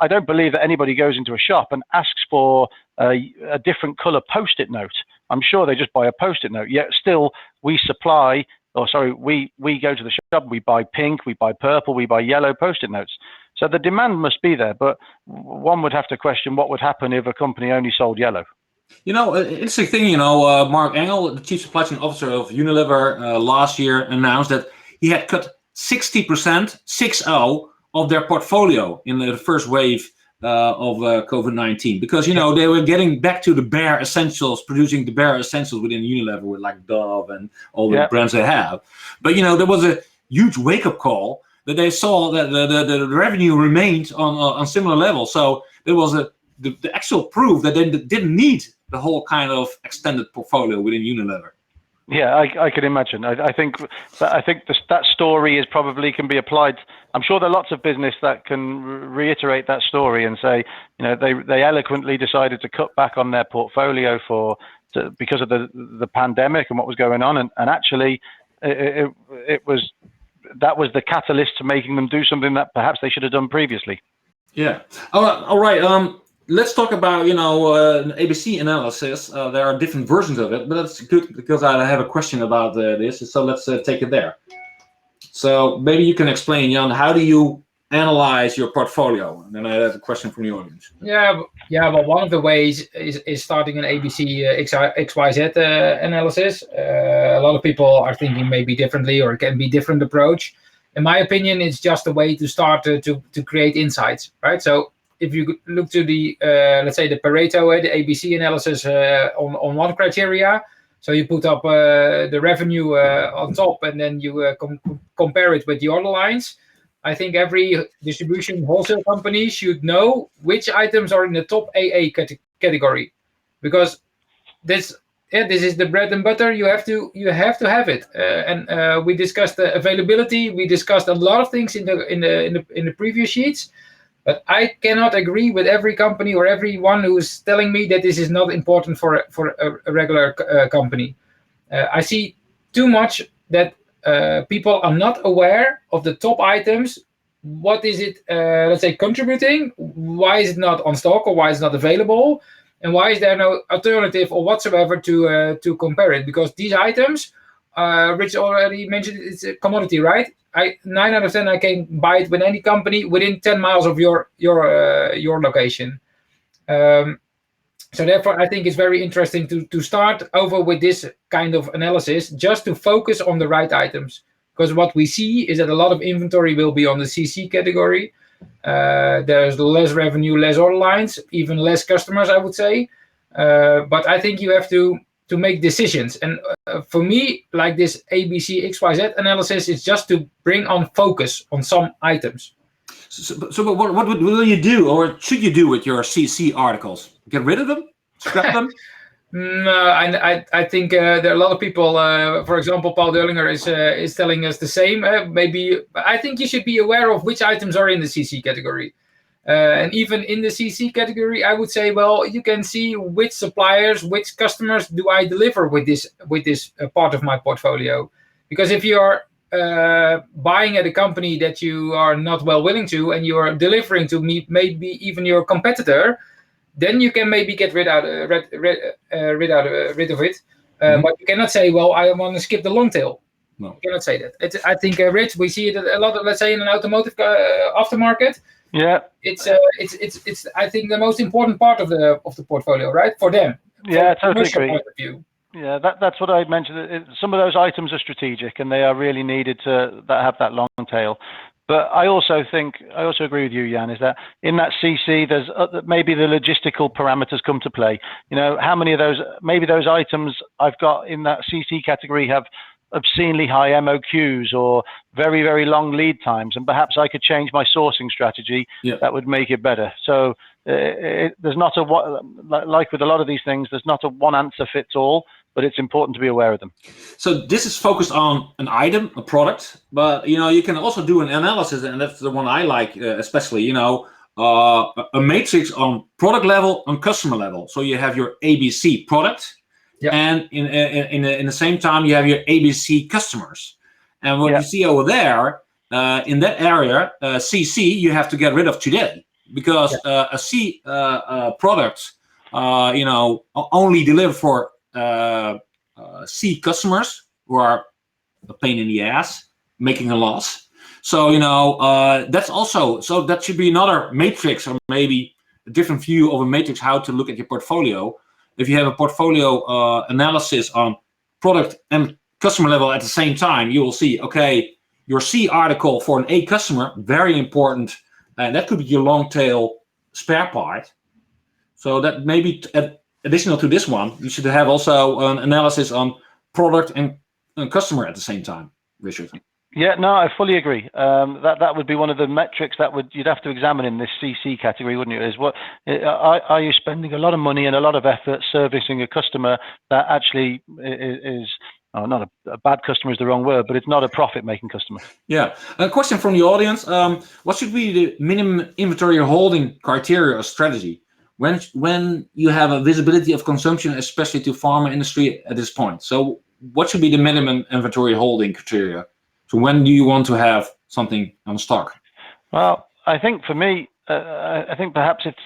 I don't believe that anybody goes into a shop and asks for a different color Post-it note. I'm sure they just buy a Post-it note. Yet still, we go to the shop, we buy pink, we buy purple, we buy yellow Post-it notes. So the demand must be there, but one would have to question what would happen if a company only sold yellow. Interesting thing, Mark Engel, the Chief Supply Chain Officer of Unilever, last year announced that he had cut 60%, 60, of their portfolio in the first wave of COVID-19, because they were getting back to the bare essentials, producing the bare essentials within Unilever with like Dove and all the brands they have. But there was a huge wake-up call that they saw that the revenue remained on similar levels. So there was the actual proof that they didn't need the whole kind of extended portfolio within Unilever. Yeah, I can imagine. I think that story can be applied. I'm sure there are lots of business that can reiterate that story and say, they eloquently decided to cut back on their portfolio because of the pandemic and what was going on, and actually that was the catalyst to making them do something that perhaps they should have done previously. Yeah. All right. Let's talk about an ABC analysis. There are different versions of it, but that's good because I have a question about this. So let's take it there. So maybe you can explain, Jan, how do you analyze your portfolio? And then I have a question from the audience. Yeah. Well, one of the ways is starting an ABC XYZ analysis. A lot of people are thinking maybe differently, or it can be different approach. In my opinion, it's just a way to start to create insights, right? So if you look to the, let's say the Pareto, the ABC analysis on one criteria, so you put up the revenue on top, and then you compare it with the other lines. I think every distribution wholesale company should know which items are in the top AA category, because this is the bread and butter. You have to have it. And we discussed the availability. We discussed a lot of things in the previous sheets. But I cannot agree with every company or everyone who's telling me that this is not important for a regular company. I see too much that people are not aware of the top items. What is it, let's say, contributing? Why is it not on stock, or why is it not available? And why is there no alternative or whatsoever to compare it? Because these items, Rich already mentioned, it's a commodity, right? 9 out of 10, I can buy it with any company within 10 miles of your location. So therefore, I think it's very interesting to start over with this kind of analysis, just to focus on the right items. Because what we see is that a lot of inventory will be on the CC category. There's less revenue, less order lines, even less customers, I would say. But I think you have to make decisions. And for me, like this ABC XYZ analysis is just to bring on focus on some items. So what will you do, or should you do with your CC articles? Get rid of them? Scrap them? No, I think there are a lot of people. For example, Paul Derlinger is telling us the same. Maybe I think you should be aware of which items are in the CC category. And even in the CC category, I would say, well, you can see which suppliers, which customers do I deliver with this part of my portfolio. Because if you are buying at a company that you are not well willing to, and you are delivering to maybe even your competitor, then you can maybe get rid of it. But you cannot say, well, I want to skip the long tail. No. You cannot say that. I think, Rich, we see it a lot. Let's say in an automotive aftermarket. Yeah. It's I think the most important part of the portfolio, right? For them. Yeah, From a totally commercial agree. point of view. Yeah, that's what I mentioned. Some of those items are strategic and they are really needed to have that long tail. But I also agree with you, Jan, is that in that CC, there's maybe the logistical parameters come to play. How many of those, maybe those items I've got in that CC category have obscenely high MOQs or very, very long lead times, and perhaps I could change my sourcing strategy that would make it better. So there's not like with a lot of these things, there's not a one answer fits all, but it's important to be aware of them. So this is focused on an item, a product, but you can also do an analysis, and that's the one I like, especially. A matrix on product level, on customer level. So you have your ABC product, and in the same time you have your ABC customers. And what you see over there in that area, CC, you have to get rid of today, because a C product, only deliver for C customers who are a pain in the ass, making a loss. So that's also, so that should be another matrix, or maybe a different view of a matrix, how to look at your portfolio. If you have a portfolio analysis on product and customer level at the same time, you will see, okay, your C article for an A customer, very important, and that could be your long tail spare part. So that maybe additional to this one, you should have also an analysis on product and customer at the same time, Richard. Yeah, no, I fully agree. That would be one of the metrics that you'd have to examine in this CC category, wouldn't you? Is what are you spending a lot of money and a lot of effort servicing a customer that actually is not a bad customer is the wrong word, but it's not a profit-making customer. Yeah. A question from the audience: what should be the minimum inventory holding criteria or strategy when you have a visibility of consumption, especially to pharma industry at this point? So, what should be the minimum inventory holding criteria? So when do you want to have something on stock? Well, I think for me, I think perhaps it's,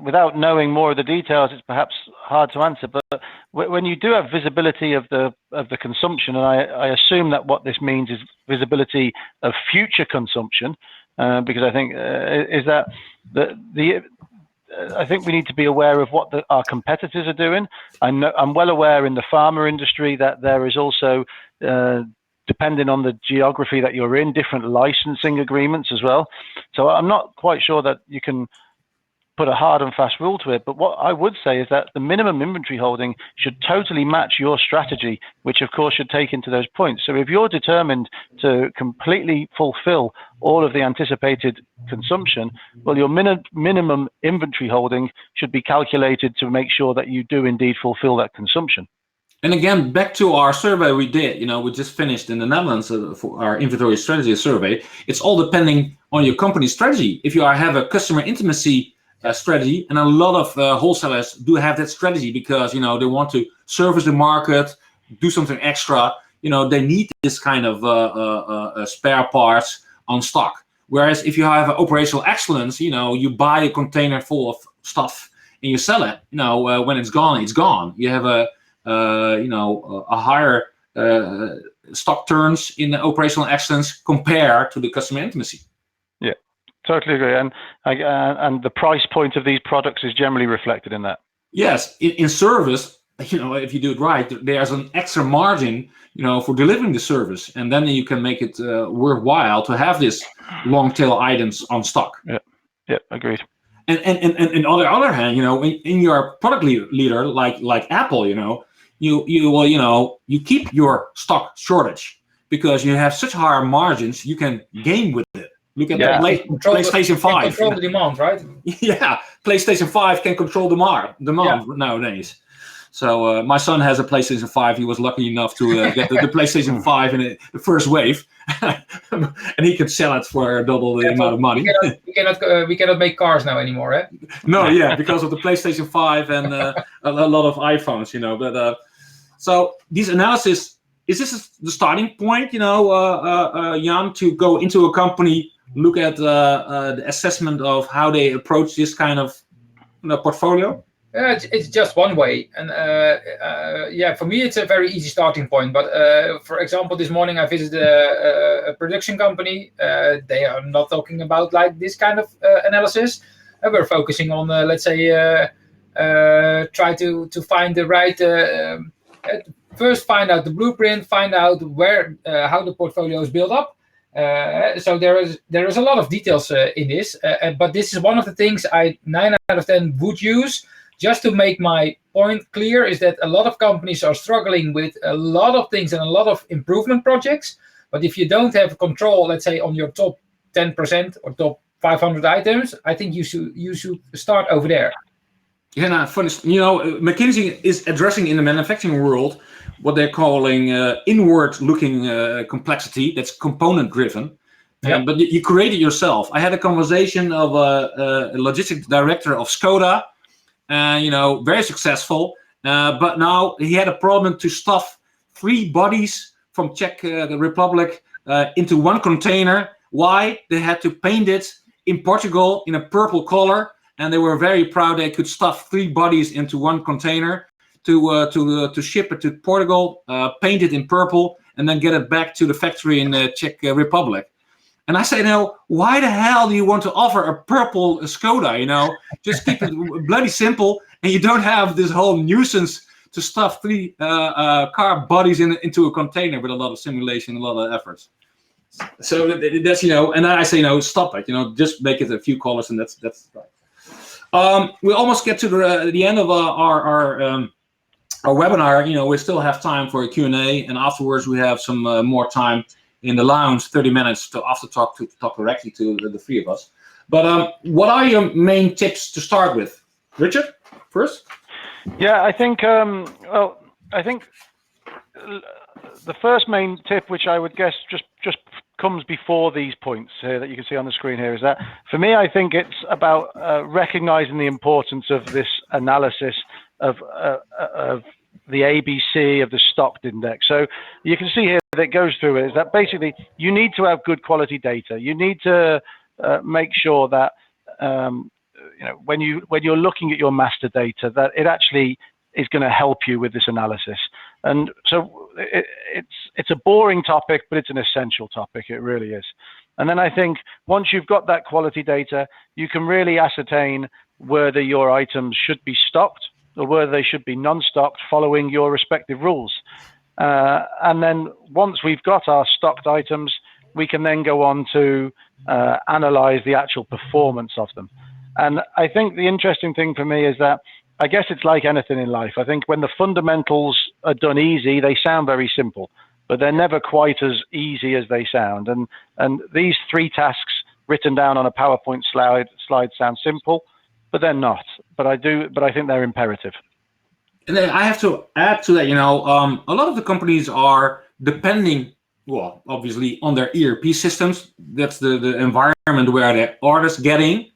without knowing more of the details, it's perhaps hard to answer. But when you do have visibility of the consumption, and I assume that what this means is visibility of future consumption, because I think is that I think we need to be aware of what our competitors are doing. I'm well aware in the pharma industry that there is also, depending on the geography that you're in, different licensing agreements as well. So I'm not quite sure that you can put a hard and fast rule to it. But what I would say is that the minimum inventory holding should totally match your strategy, which of course should take into those points. So if you're determined to completely fulfill all of the anticipated consumption, well, your minimum inventory holding should be calculated to make sure that you do indeed fulfill that consumption. And again, back to our survey we did, we just finished in the Netherlands for our inventory strategy survey. It's all depending on your company strategy. If you have a customer intimacy strategy, and a lot of wholesalers do have that strategy because, they want to service the market, do something extra, they need this kind of spare parts on stock. Whereas if you have operational excellence, you buy a container full of stuff and you sell it, when it's gone, it's gone. You have a higher stock turns in the operational excellence compared to the customer intimacy. Yeah, totally agree. And the price point of these products is generally reflected in that. Yes, in service, if you do it right, there's an extra margin, for delivering the service, and then you can make it worthwhile to have this long tail items on stock. Yeah, agreed. And on the other hand, in your product leader, like Apple, you keep your stock shortage because you have such higher margins. You can game with it. Look at the PlayStation 5. Control the demand, right? Yeah, PlayStation 5 can control demand nowadays. So my son has a PlayStation 5. He was lucky enough to get the PlayStation 5 in the first wave, and he could sell it for double the amount of money. We cannot make cars now anymore, eh? No, because of the PlayStation 5 and a lot of iPhones, But so these analysis, is this the starting point, Jan, to go into a company, look at the assessment of how they approach this kind of portfolio? It's just one way, and for me it's a very easy starting point. But for example, this morning I visited a production company. They are not talking about like this kind of analysis. We're focusing on, let's say, try to find the right. First, find out the blueprint, find out where how the portfolio is built up. So there is a lot of details in this, but this is one of the things I 9 out of 10 would use. Just to make my point clear, is that a lot of companies are struggling with a lot of things and a lot of improvement projects. But if you don't have control, let's say, on your top 10% or top 500 items, I think you should start over there. Yeah, funny. McKinsey is addressing in the manufacturing world what they're calling inward-looking complexity. That's component-driven. Yeah. But you create it yourself. I had a conversation of a logistics director of Skoda. Very successful, but now he had a problem to stuff 3 bodies from Czech Republic into one container. Why? They had to paint it in Portugal in a purple color, and they were very proud they could stuff 3 bodies into one container to ship it to Portugal, paint it in purple, and then get it back to the factory in the Czech Republic. And I say, why the hell do you want to offer a purple Skoda? Just keep it bloody simple, and you don't have this whole nuisance to stuff 3 car bodies into a container with a lot of simulation, a lot of efforts. So that's and I say stop it. Just make it a few colors, and that's right. We almost get to the end of our webinar. We still have time for a Q&A, and afterwards we have some more time in the lounge, 30 minutes to talk directly to the 3 of us. But what are your main tips to start with? Richard, first? Yeah, I think the first main tip, which I would guess just comes before these points here that you can see on the screen here, is that for me, I think it's about recognizing the importance of this analysis of the ABC of the stocked index. So you can see here that goes through it, is that basically you need to have good quality data. You need to make sure that when you're looking at your master data, that it actually is going to help you with this analysis. And so it's a boring topic, but it's an essential topic. It really is. And then I think once you've got that quality data, you can really ascertain whether your items should be stocked or whether they should be non-stocked following your respective rules. And then once we've got our stocked items, we can then go on to analyze the actual performance of them. And I think the interesting thing for me is that I guess it's like anything in life. I think when the fundamentals are done easy, they sound very simple, but they're never quite as easy as they sound. And these 3 tasks written down on a PowerPoint slide sound simple, but they're not. But I think they're imperative. And then I have to add to that, a lot of the companies are depending, well, obviously on their ERP systems. That's the environment where the orders getting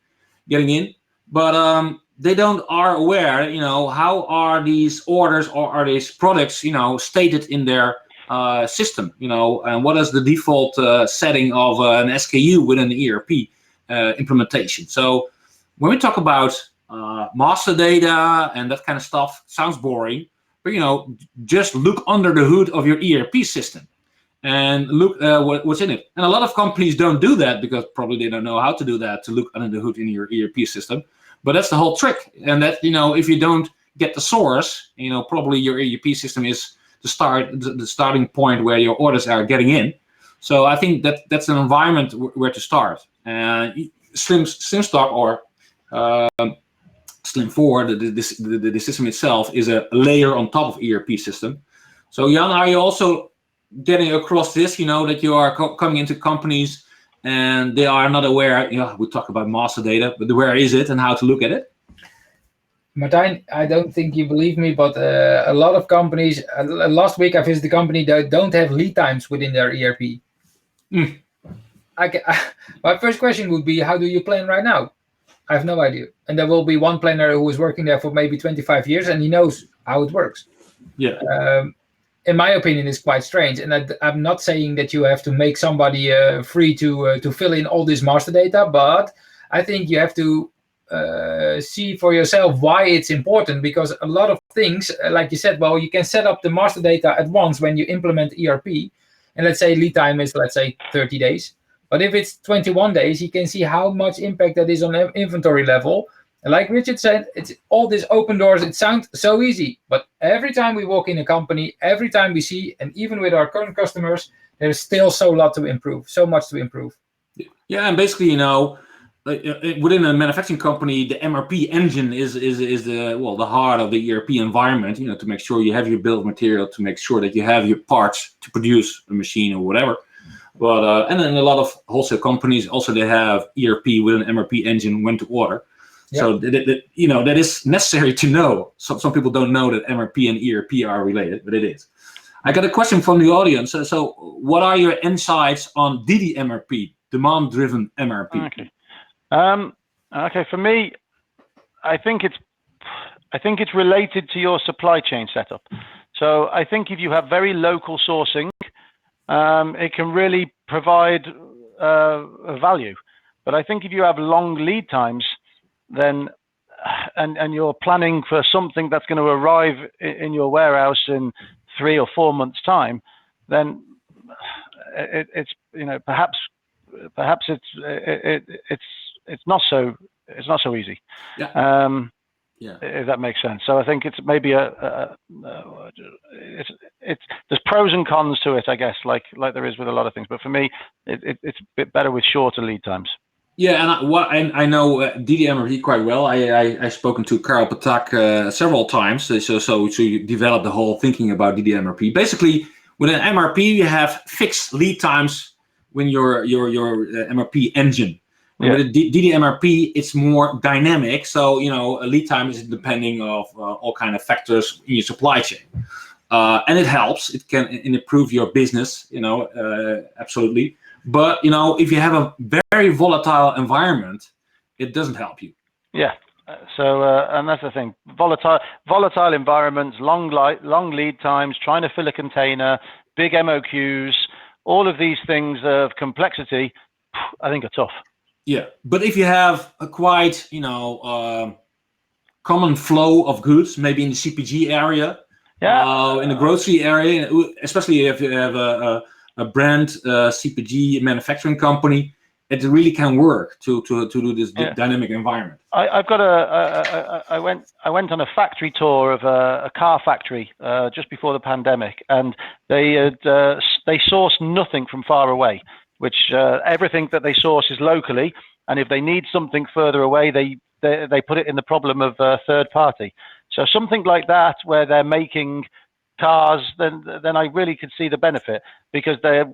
in. But they are aware, how are these orders or are these products, stated in their system, and what is the default setting of an SKU within the ERP implementation. So when we talk about master data and that kind of stuff, sounds boring, but just look under the hood of your ERP system and look what's in it. And a lot of companies don't do that because probably they don't know how to do that, to look under the hood in your ERP system. But that's the whole trick. And that if you don't get the source, probably your ERP system is the starting point where your orders are getting in. So I think that's an environment where to start. Slimstock or Slim4, the system itself is a layer on top of ERP system. So Jan, are you also getting across this, that you are coming into companies and they are not aware, we talk about master data, but where is it and how to look at it? Martijn, I don't think you believe me, but a lot of companies, last week I visited a company that don't have lead times within their ERP. My first question would be, how do you plan right now? I have no idea. And there will be one planner who is working there for maybe 25 years and he knows how it works. Yeah. In my opinion, it's quite strange. And I'm not saying that you have to make somebody free to fill in all this master data, but I think you have to see for yourself why it's important, because a lot of things, like you said, well, you can set up the master data at once when you implement ERP, and let's say lead time is, let's say, 30 days. But if it's 21 days, you can see how much impact that is on inventory level. And like Richard said, it's all these open doors. It sounds so easy, but every time we walk in a company, every time we see, and even with our current customers, there's still so much to improve. Yeah, and basically, within a manufacturing company, the MRP engine is the heart of the ERP environment. To make sure you have your bill of material, to make sure that you have your parts to produce a machine or whatever. But and then a lot of wholesale companies also, they have ERP with an MRP engine when to order. Yeah. So that is necessary to know. Some people don't know that MRP and ERP are related, but it is. I got a question from the audience. So what are your insights on DDMRP, demand-driven MRP? Okay. For me, I think it's related to your supply chain setup. So I think if you have very local sourcing, it can really provide value. But I think if you have long lead times, then and you're planning for something that's going to arrive in your warehouse in 3 or 4 months' time, then it's perhaps it's not so easy. Yeah. If that makes sense. So I think it's maybe there's pros and cons to it, I guess, like there is with a lot of things. But for me, it's a bit better with shorter lead times. Yeah, and I know DDMRP quite well. I've spoken to Karel Patak several times. So you develop the whole thinking about DDMRP. Basically, with an MRP, you have fixed lead times when your MRP engine. Yeah. With a DDMRP, it's more dynamic. So a lead time is depending of all kind of factors in your supply chain, and it helps. It can improve your business. Absolutely. But if you have a very volatile environment, it doesn't help you. Yeah. So and that's the thing. Volatile environments, long lead times, trying to fill a container, big MOQs, all of these things of complexity, I think are tough. Yeah, but if you have a quite common flow of goods, maybe in the CPG area, in the grocery area, especially if you have a brand CPG manufacturing company, it really can work to do this dynamic environment. I went on a factory tour of a car factory just before the pandemic, and they source nothing from far away, which everything that they source is locally, and if they need something further away, they put it in the problem of third party. So something like that, where they're making cars, then I really could see the benefit, because their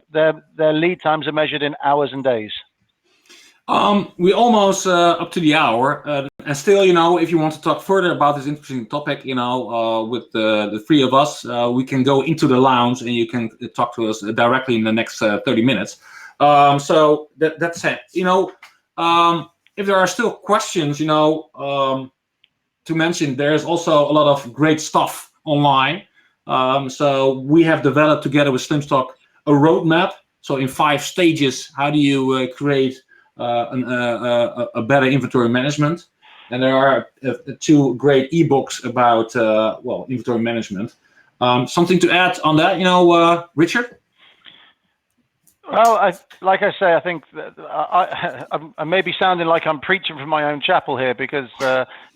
lead times are measured in hours and days. We almost up to the hour, and still, if you want to talk further about this interesting topic, with the three of us, we can go into the lounge and you can talk to us directly in the next 30 minutes. So that's it. If there are still questions, to mention, there's also a lot of great stuff online. So we have developed together with Slimstock a roadmap. So in 5 stages, how do you create a better inventory management? And there are 2 great ebooks about inventory management. Something to add on that, Richard? Well, like I say, I think that I may be sounding like I'm preaching from my own chapel here, because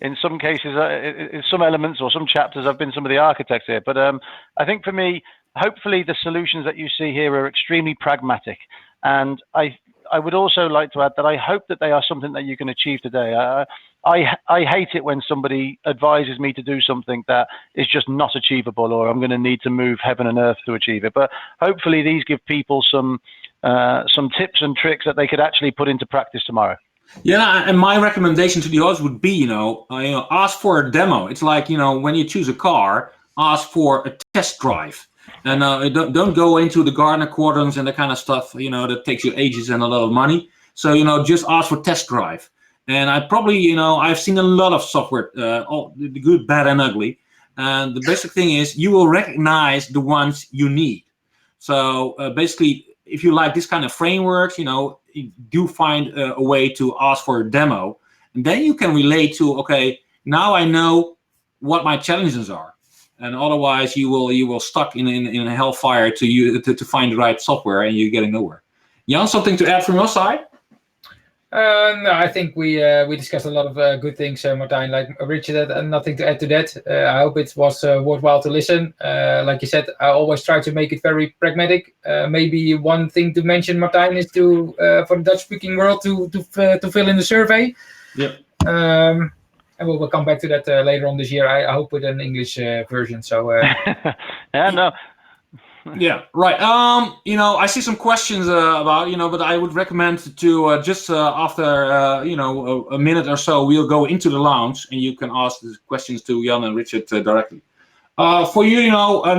in some cases, in some elements or some chapters, I've been some of the architects here. But I think for me, hopefully the solutions that you see here are extremely pragmatic. And I would also like to add that I hope that they are something that you can achieve today. I hate it when somebody advises me to do something that is just not achievable, or I'm going to need to move heaven and earth to achieve it. But hopefully these give people some tips and tricks that they could actually put into practice tomorrow. Yeah, and my recommendation to the audience would be, ask for a demo. It's like, when you choose a car, ask for a test drive. And don't go into the Gartner quadrants and that kind of stuff, that takes you ages and a lot of money. So, just ask for test drive. And I probably, I've seen a lot of software, all the good, bad, and ugly. And the basic thing is you will recognize the ones you need. So basically, if you like this kind of frameworks, do find a way to ask for a demo And then you can relate to, okay, now I know what my challenges are. And otherwise you will stuck in a hellfire to find the right software, and you're getting nowhere. Jan, something to add from your side? No, I think we discussed a lot of good things, Martijn. Like Richard had nothing to add to that. I hope it was worthwhile to listen. Like you said, I always try to make it very pragmatic. Maybe one thing to mention, Martijn, is for the Dutch-speaking world to fill in the survey. Yep. And we'll come back to that later on this year. I hope with an English version. So yeah, no. Yeah, right. I see some questions about, but I would recommend to just after a minute or so, we'll go into the lounge and you can ask the questions to Jan and Richard directly. For you,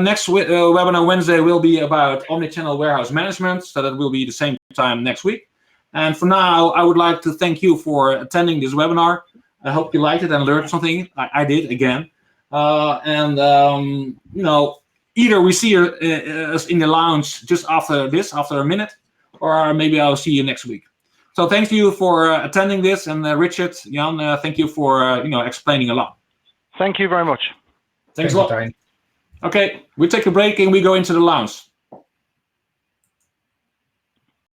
next webinar Wednesday will be about omnichannel warehouse management, so that will be the same time next week. And for now, I would like to thank you for attending this webinar. I hope you liked it and learned something. I did again, either we see us in the lounge just after a minute, or maybe I'll see you next week. So thank you for attending this, and Richard, Jan, thank you for explaining a lot. Thank you very much. Thanks a lot. Okay, we take a break and we go into the lounge.